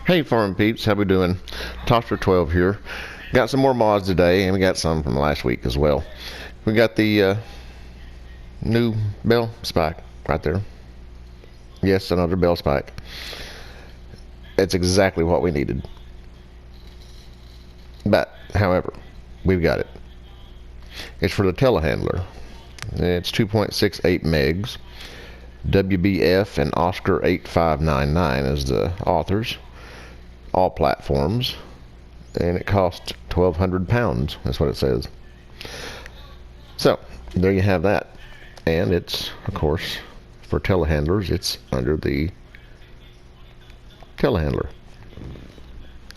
Hey farm peeps, how we doing? Toster 12 here. Got some more mods today, and we got some from last week as well. We got the new Bale spike right there. Yes, another Bale spike. It's exactly what we needed. But, however, we've got it. It's for the Telehandler. It's 2.68 megs. WBF and Oscar 8599 is the authors. All platforms, and it costs 1,200 pounds. That's what it says. So there you have that, and it's, of course, for telehandlers. It's under the telehandler,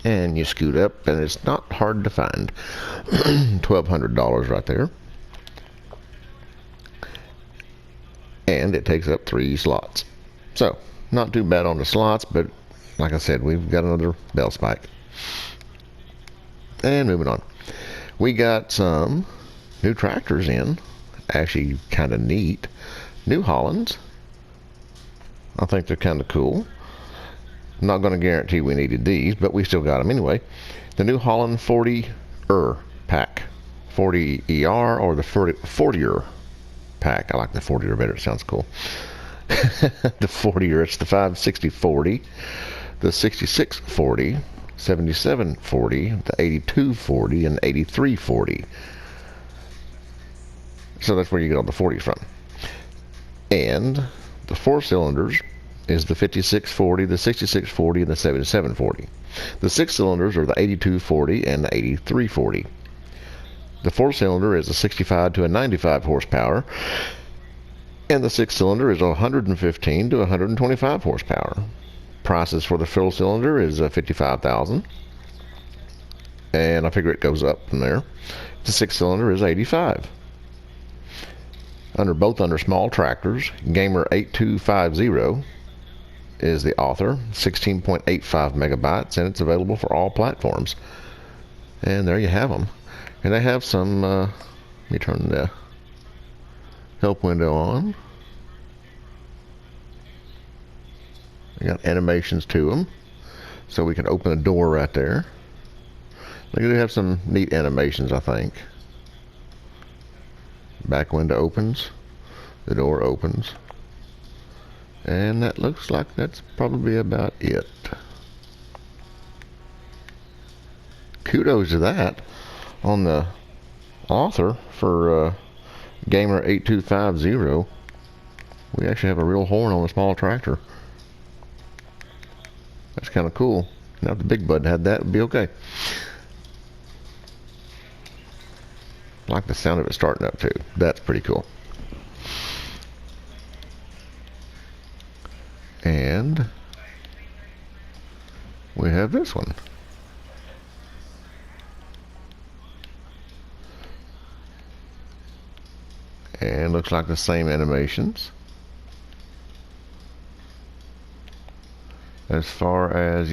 and you scoot up, and it's not hard to find. $1,200 right there, and it takes up 3 slots. So not too bad on the slots, but like I said, we've got another Bale spike. And moving on. We got some new tractors in. Actually, kind of neat. New Hollands. I think they're kind of cool. I'm not going to guarantee we needed these, but we still got them anyway. The new Holland 40er pack. 40ER or the 40er pack. I like the 40er better. It sounds cool. The 40er. It's the 560-40. The 6640, 7740, the 8240, and 8340. So that's where you get all the 40s from. And the 4 cylinders is the 5640, the 6640, and the 7740. The 6 cylinders are the 8240 and the 8340. The 4 cylinder is a 65 to a 95 horsepower, and the 6 cylinder is a 115 to 125 horsepower. Prices for the full cylinder is $55,000, and I figure it goes up from there. The 6 cylinder is $85,000. Both under small tractors, Gamer 8250 is the author, 16.85 megabytes, and it's available for all platforms. And there you have them. And they have some. Let me turn the help window on. They got animations to them, so we can open a door right there. They do have some neat animations, I think. Back window opens, the door opens, and that looks like that's probably about it. Kudos to that on the author for Gamer 8250. We actually have a real horn on a small tractor. That's kind of cool. Now if the big bud had that, it would be okay. I like the sound of it starting up too. That's pretty cool. And we have this one. And looks like the same animations. As far as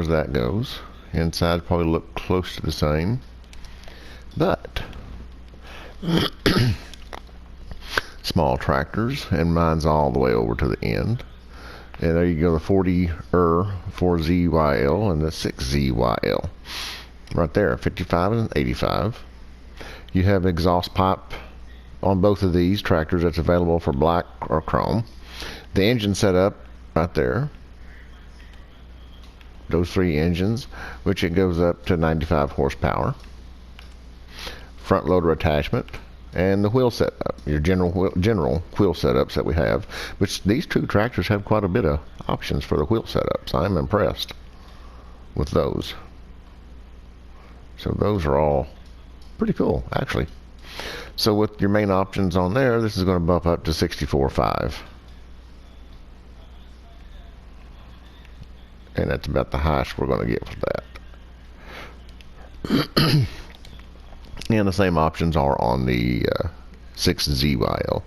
that goes, inside probably look close to the same, but small tractors, and mine's all the way over to the end. And there you go, the 40er 4ZYL and the 6ZYL right there, 55 and 85. You have exhaust pipe on both of these tractors that's available for black or chrome. The engine setup right there, those 3 engines, which it goes up to 95 horsepower. Front loader attachment, and the wheel setup, your general wheel setups that we have, which these 2 tractors have quite a bit of options for the wheel setups. I'm impressed with those. So those are all pretty cool, actually. So with your main options on there, this is going to bump up to 64.5. And that's about the highest we're going to get for that. And the same options are on the 6ZYL.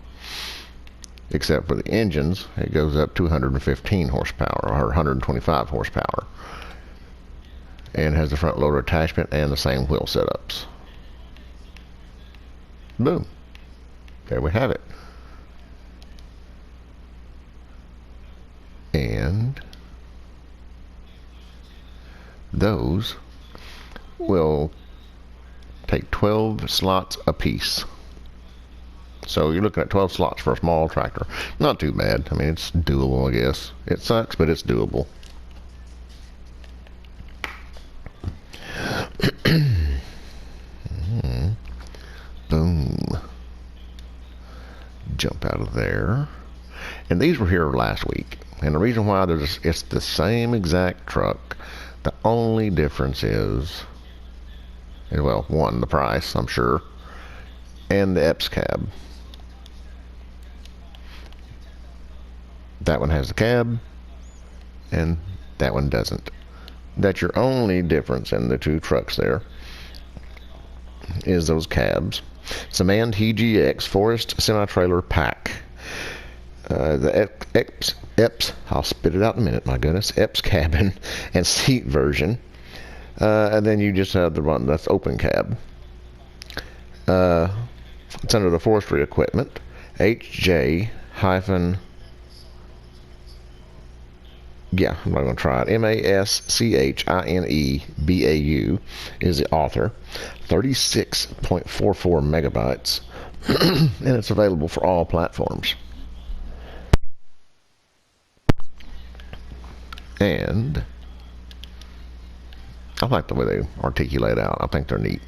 Except for the engines, it goes up to 115 horsepower or 125 horsepower. And has the front loader attachment and the same wheel setups. Boom. There we have it. And Those will take 12 slots apiece. So you're looking at 12 slots for a small tractor. Not too bad. I mean, it's doable, I guess. It sucks, but it's doable. Boom. Jump out of there. And these were here last week. And the reason why it's the same exact truck. The only difference is, well, one, the price, I'm sure, and the EPS cab. That one has the cab, and that one doesn't. That's your only difference in the two trucks there, is those cabs. It's a MAN TGX Forest Semi-Trailer Pack. The EPS, I'll spit it out in a minute, my goodness, EPS cabin and seat version. And then you just have the one that's open cab. It's under the Forestry equipment. HJ hyphen, yeah, I'm not going to try it. MASCHINEBAU is the author. 36.44 megabytes. And it's available for all platforms. And I like the way they articulate out. I think they're neat.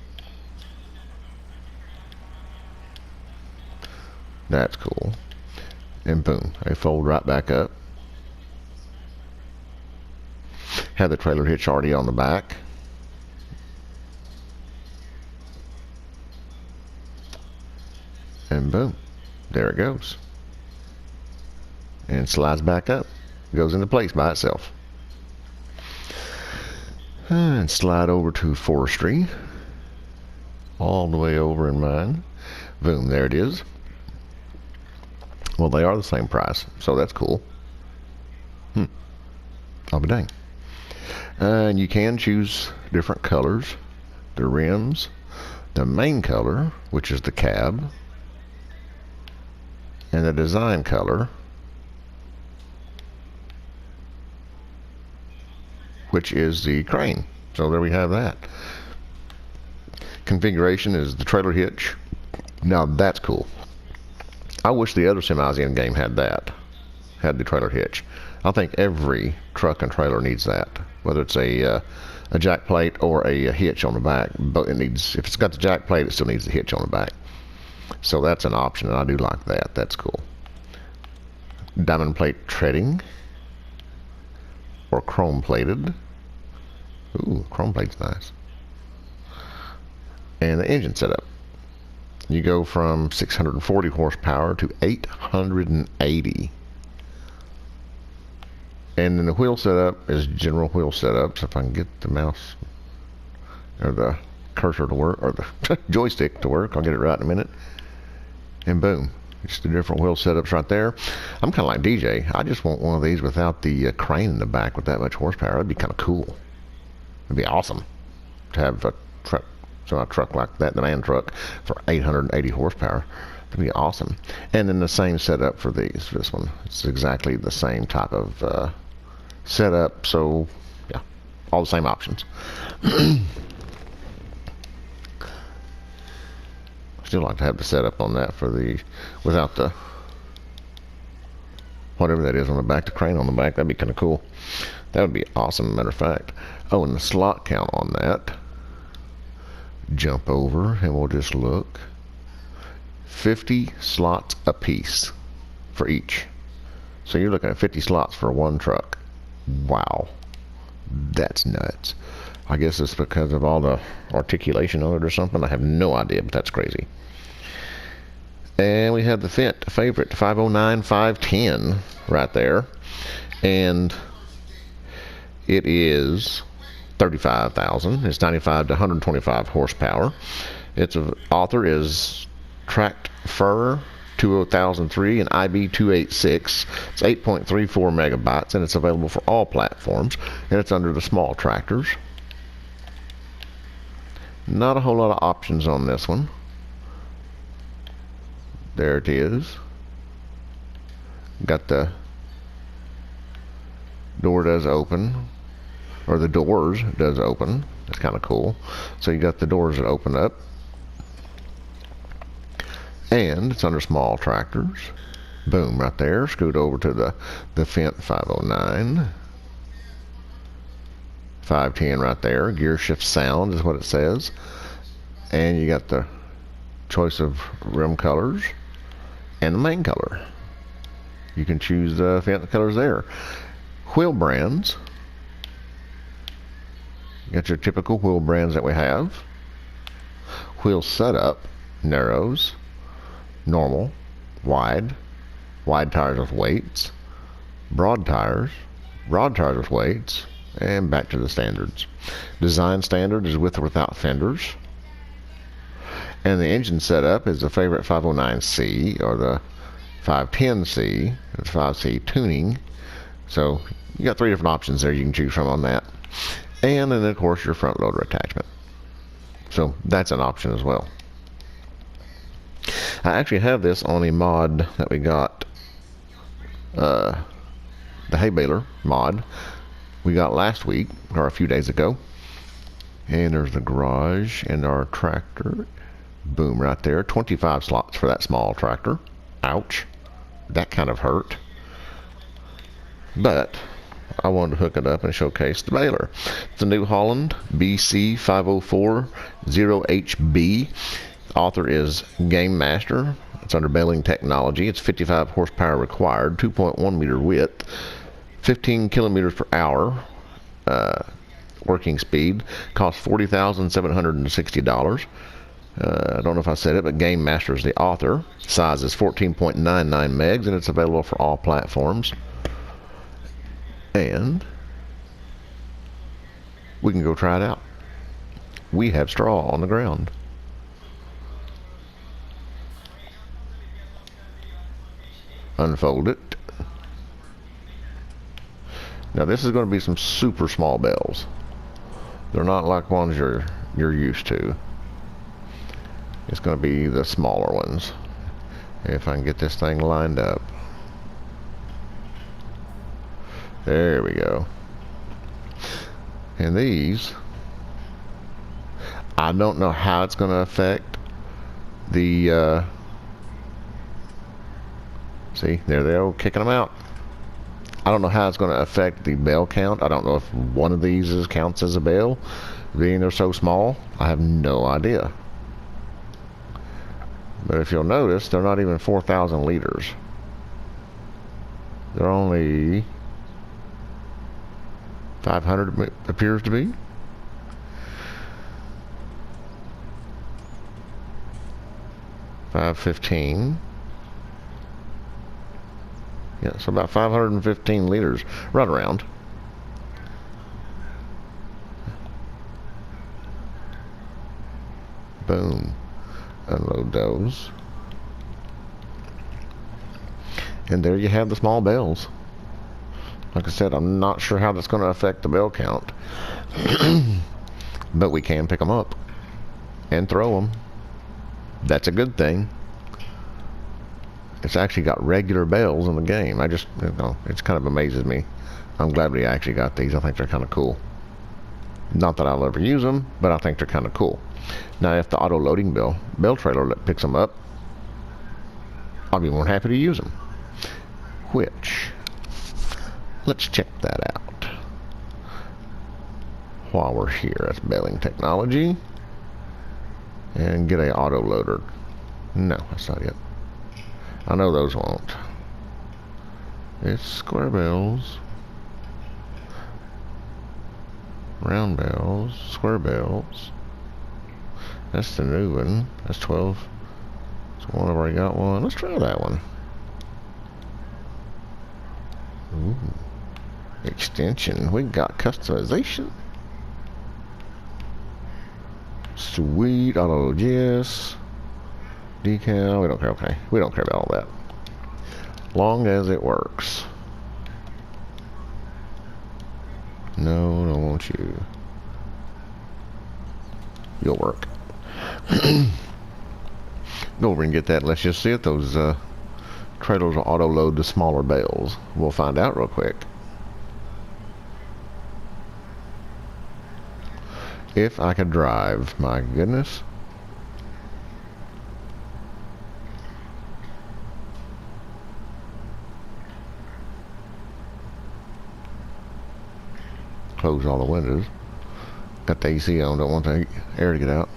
That's cool. And boom, they fold right back up. Have the trailer hitch already on the back. And boom, there it goes. And slides back up. Goes into place by itself. And slide over to Forestry. All the way over in mine. Boom, there it is. Well, they are the same price, so that's cool. I'll be dang. And you can choose different colors. The rims, the main color, which is the cab, and the design color, which is the crane. So there we have that. Configuration is the trailer hitch. Now that's cool. I wish the other semis in game had that. Had the trailer hitch. I think every truck and trailer needs that. Whether it's a jack plate or a hitch on the back. But it needs, if it's got the jack plate, it still needs the hitch on the back. So that's an option, and I do like that. That's cool. Diamond plate treading. Or chrome plated. Ooh, chrome plate's nice. And the engine setup. You go from 640 horsepower to 880. And then the wheel setup is general wheel setup. So if I can get the mouse or the cursor to work, or the joystick to work, I'll get it right in a minute. And boom, just the different wheel setups right there. I'm kind of like DJ. I just want one of these without the crane in the back with that much horsepower. That'd be kind of cool. It'd be awesome to have a truck, truck like that, the MAN truck, for 880 horsepower. That'd be awesome. And then the same setup for these. This one, it's exactly the same type of setup. So yeah, all the same options. Still like to have the setup on that for the, without the whatever that is on the back, the crane on the back. That'd be kind of cool. That would be awesome, matter of fact. Oh, and the slot count on that. Jump over and we'll just look. 50 slots a piece for each. So you're looking at 50 slots for one truck. Wow. That's nuts. I guess it's because of all the articulation on it or something. I have no idea, but that's crazy. And we have the Fendt Favorit 509 510 right there. And it is 35,000. It's 95 to 125 horsepower. Its author is Tracked Fur 2003 and IB 286. It's 8.34 megabytes, and it's available for all platforms. And it's under the small tractors. Not a whole lot of options on this one. There it is. Got the door does open. or the doors does open. That's kind of cool. So you got the doors that open up, and it's under small tractors. Boom, right there. Scoot over to the Fendt 509. 510 right there. Gear shift sound is what it says. And you got the choice of rim colors and the main color. You can choose the Fendt colors there. Wheel brands. You got your typical wheel brands that we have. Wheel setup, narrows, normal, wide tires with weights, broad tires with weights, and back to the standards. Design standard is with or without fenders. And the engine setup is the Favorit 509C or the 510C. It's 5C tuning. So you got 3 different options there you can choose from on that. And then of course your front loader attachment. So that's an option as well. I actually have this on a mod that we got, the hay baler mod we got last week or a few days ago. And there's the garage and our tractor. Boom, right there. 25 slots for that small tractor. Ouch, that kind of hurt. But I wanted to hook it up and showcase the baler. It's a New Holland BC 5040HB. Author is Game Master. It's under Baling technology. It's 55 horsepower required, 2.1 meter width, 15 kilometers per hour working speed. Costs $40,760. I don't know if I said it, but Game Master is the author. Size is 14.99 megs, and it's available for all platforms. And we can go try it out. We have straw on the ground. Unfold it. Now this is going to be some super small bales. They're not like ones you're used to. It's going to be the smaller ones. If I can get this thing lined up. There we go. And these, I don't know how it's going to affect the see, there they are, kicking them out. I don't know how it's going to affect the bale count. I don't know if one of these counts as a bale, being they're so small. I have no idea. But if you'll notice, they're not even 4,000 liters. They're only 500, appears to be. $5.15. Yeah, so about 515 liters, right around. Boom. Unload those. And there you have the small bales. Like I said, I'm not sure how that's going to affect the bale count. But we can pick them up and throw them. That's a good thing. It's actually got regular bales in the game. I just, you know, it kind of amazes me. I'm glad we actually got these. I think they're kind of cool. Not that I'll ever use them, but I think they're kind of cool. Now, if the auto loading bale trailer that picks them up, I'll be more than happy to use them. Which, let's check that out. While we're here, that's Baling technology. And get a auto loader. No, that's not it. I know those won't. It's square bales, round bales, square bales. That's the new one. That's 12. So one, I've already got one. Let's try that one. Ooh. Extension. We got customization. Sweet. Auto yes. Decal. We don't care. Okay. We don't care about all that. Long as it works. No, don't want you. You'll work. Go over and get that. Let's just see if those trailers will auto load the smaller bales. We'll find out real quick. If I could drive, my goodness. Close all the windows. Got the AC on, don't want the air to get out.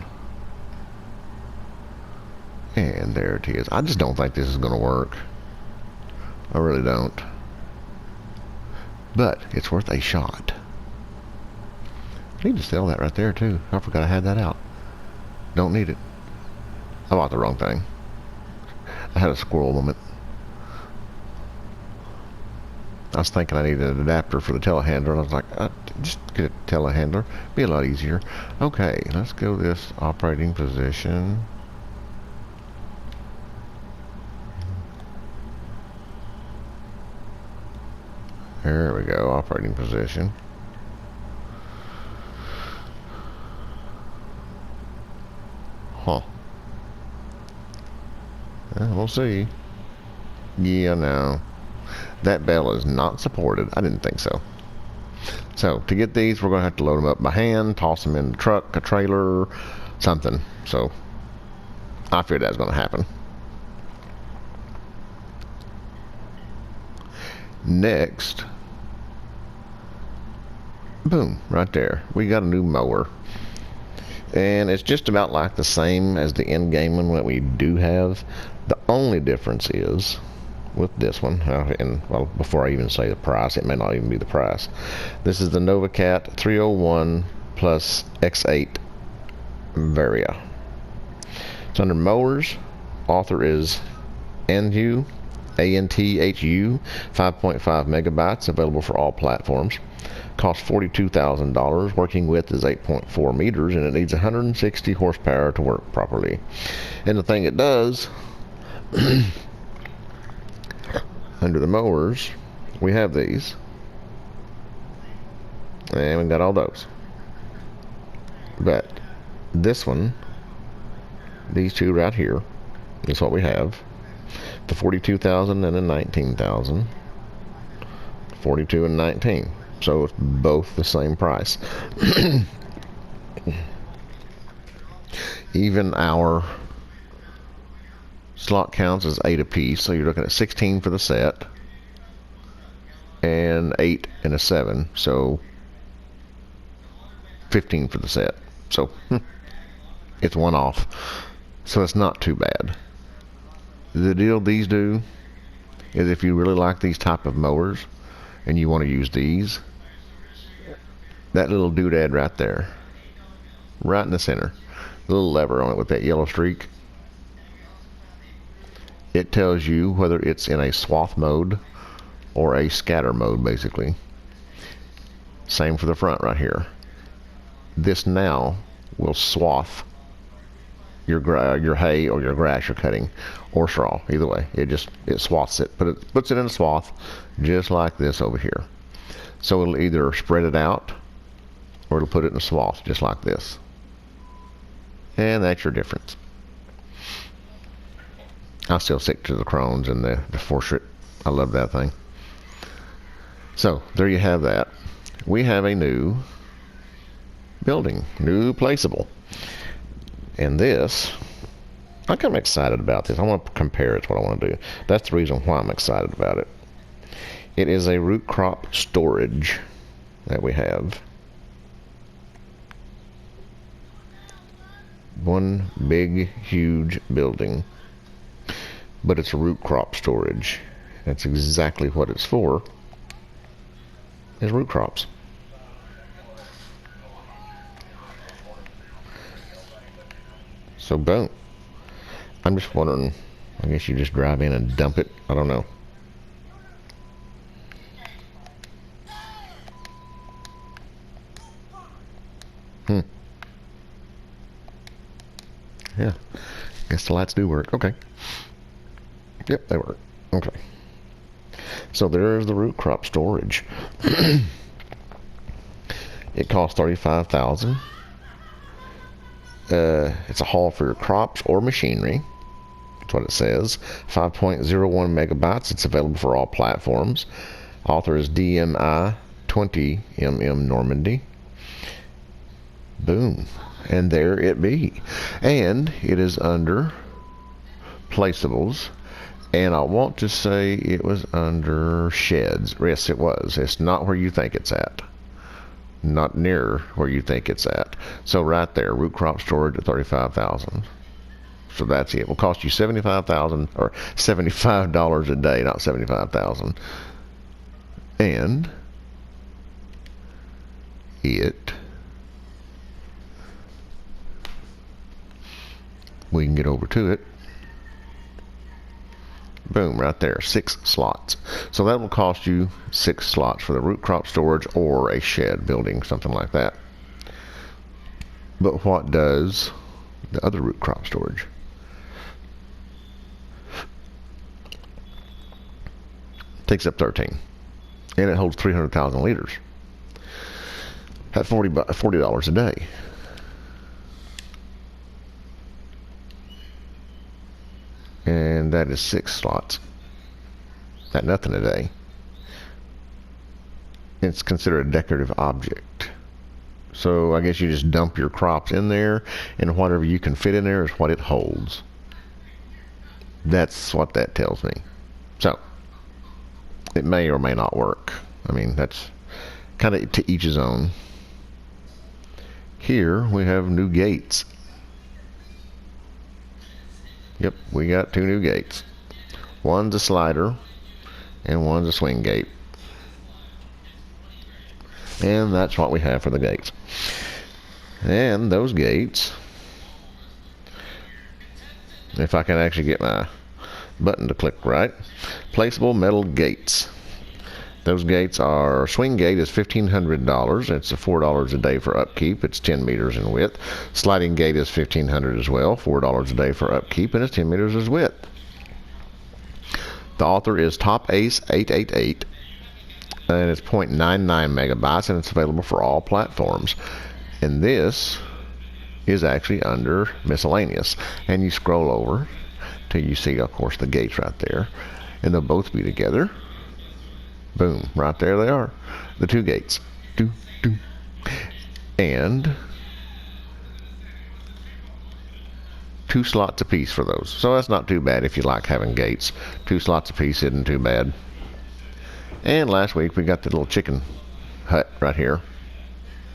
And there it is. I just don't think this is going to work. I really don't. But it's worth a shot. I need to sell that right there too. I forgot I had that out. Don't need it. I bought the wrong thing. I had a squirrel moment. I was thinking I needed an adapter for the telehandler, and I was like, just get a telehandler. Be a lot easier. Okay, let's go this operating position. There we go, operating position. Huh. We'll see. Yeah, no. That Bale is not supported. I didn't think so. So, to get these, we're going to have to load them up by hand, toss them in the truck, a trailer, something. So, I figured that was going to happen. Next, boom, right there. We got a new mower. And it's just about like the same as the in-game one that we do have. The only difference is with this one, and well, before I even say the price, it may not even be the price. This is the NOVACAT 301 plus X8 Varia. It's under mowers. Author is Anthu, ANTHU, 5.5 megabytes, available for all platforms. Costs $42,000. Working width is 8.4 meters, and it needs 160 horsepower to work properly. And the thing it does, under the mowers, we have these, and we got all those. But this one, these two right here, is what we have. The 42,000 and the 19,000. 42 and 19. So it's both the same price. Even our slot counts as 8 apiece, so you're looking at 16 for the set and 8 and a 7, so 15 for the set. So it's one off, so it's not too bad. The deal these do is if you really like these type of mowers and you want to use these, that little doodad right there, right in the center, the little lever on it with that yellow streak, it tells you whether it's in a swath mode or a scatter mode, basically. Same for the front right here. This now will swath your hay or your grass you're cutting, or straw, either way. It swaths it, but it puts it in a swath just like this over here. So it'll either spread it out or it'll put it in a swath just like this. And that's your difference. I still stick to the Crohn's and the Forestry. I love that thing. So there you have that. We have a new building, new Placeable. And this, I'm kind of excited about this. I want to compare it to what I want to do. That's the reason why I'm excited about it. It is a root crop storage that we have. One big, huge building. But it's a root crop storage. That's exactly what it's for, is root crops. So boom. I'm just wondering, I guess you just drive in and dump it. I don't know. Yeah. Guess the lights do work. Okay. Yep, they work. Okay. So there's the root crop storage. It costs $35,000. It's a haul for your crops or machinery. That's what it says. 5.01 megabytes. It's available for all platforms. Author is DMI 20mm Normandy. Boom. And there it be. And it is under Placeables. And I want to say it was under sheds. Yes, it was. It's not where you think it's at. Not near where you think it's at. So right there, root crop storage at $35,000. So that's it. It will cost you $75,000 or $75 a day, not $75,000. And we can get over to it. Boom, right there, 6 slots. So that will cost you 6 slots for the root crop storage or a shed building, something like that. But what does the other root crop storage? Takes up 13, and it holds 300,000 liters at $40 a day. And that is 6 slots at nothing a day. It's considered a decorative object. So I guess you just dump your crops in there, and whatever you can fit in there is what it holds. That's what that tells me. So it may or may not work. I mean, that's kind of to each his own. Here we have new gates. Yep, we got 2 new gates. One's a slider and one's a swing gate. And that's what we have for the gates. And those gates, if I can actually get my button to click right, placeable metal gates. Those gates are, swing gate is $1,500. It's $4 a day for upkeep. It's 10 meters in width. Sliding gate is $1,500 as well, $4 a day for upkeep, and it's 10 meters in width. The author is Top Ace 888, and it's 0.99 megabytes, and it's available for all platforms. And this is actually under miscellaneous. And you scroll over till you see, of course, the gates right there, and they'll both be together. Boom, right there they are, the 2 gates. Doo, doo. And 2 slots apiece for those. So that's not too bad if you like having gates. 2 slots apiece isn't too bad. And last week we got the little chicken hut right here.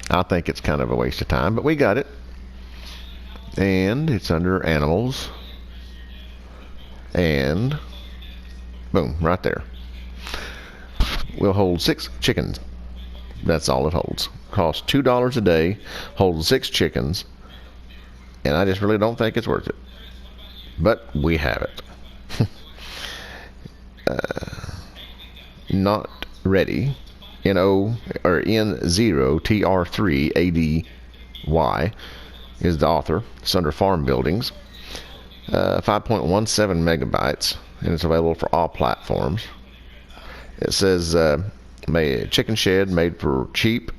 I think it's kind of a waste of time, but we got it. And it's under animals. And boom, right there. Will hold 6 chickens. That's all it holds. Costs $2 a day, holds 6 chickens, and I just really don't think it's worth it. But we have it. Not ready. N0TR3ADY is the author. It's under farm buildings. 5.17 megabytes, and it's available for all platforms. It says chicken shed made from cheap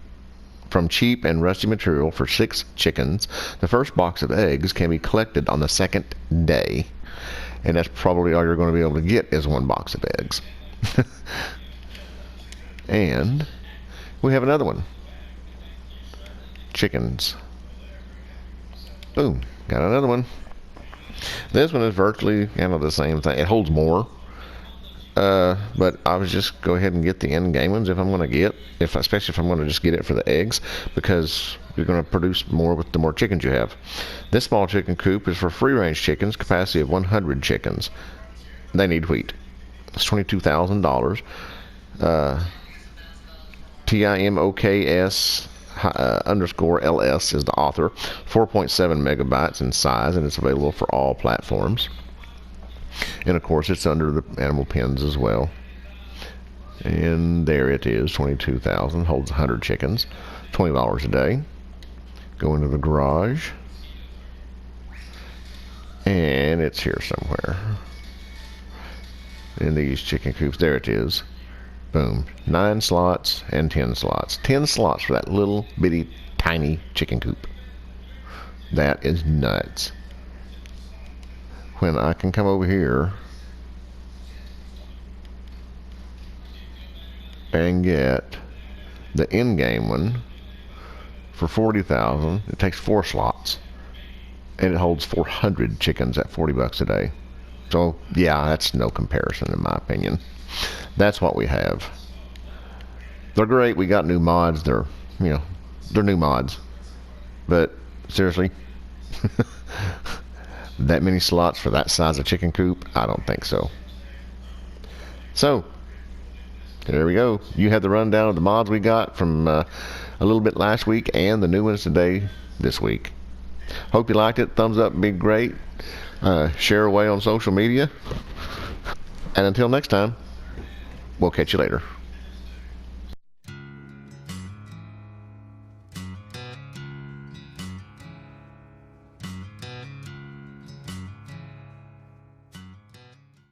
and rusty material for 6 chickens. The first box of eggs can be collected on the 2nd day, and that's probably all you're going to be able to get is 1 box of eggs. And we have another one. Chickens. Boom, got another one. This one is virtually the same thing. It holds more. But I would just go ahead and get the end game ones if I'm going to get, especially if I'm going to just get it for the eggs, because you're going to produce more with the more chickens you have. This small chicken coop is for free-range chickens, capacity of 100 chickens. They need wheat. It's $22,000. TIMOKS _LS is the author. 4.7 megabytes in size, and it's available for all platforms. And of course it's under the animal pens as well. And there it is, 22,000, holds 100 chickens, $20 a day. Go into the garage, and it's here somewhere in these chicken coops. There it is. Boom, 9 slots and 10 slots. 10 slots for that little bitty tiny chicken coop. That is nuts. When I can come over here and get the in-game one for 40,000. It takes 4 slots, and it holds 400 chickens at 40 bucks a day. So yeah, that's no comparison in my opinion. That's what we have. They're great. We got new mods. They're new mods, but seriously, that many slots for that size of chicken coop? I don't think so. So there we go. You had the rundown of the mods we got from a little bit last week and the new ones today this week. Hope you liked it. Thumbs up would be great. Share away on social media. And until next time, we'll catch you later.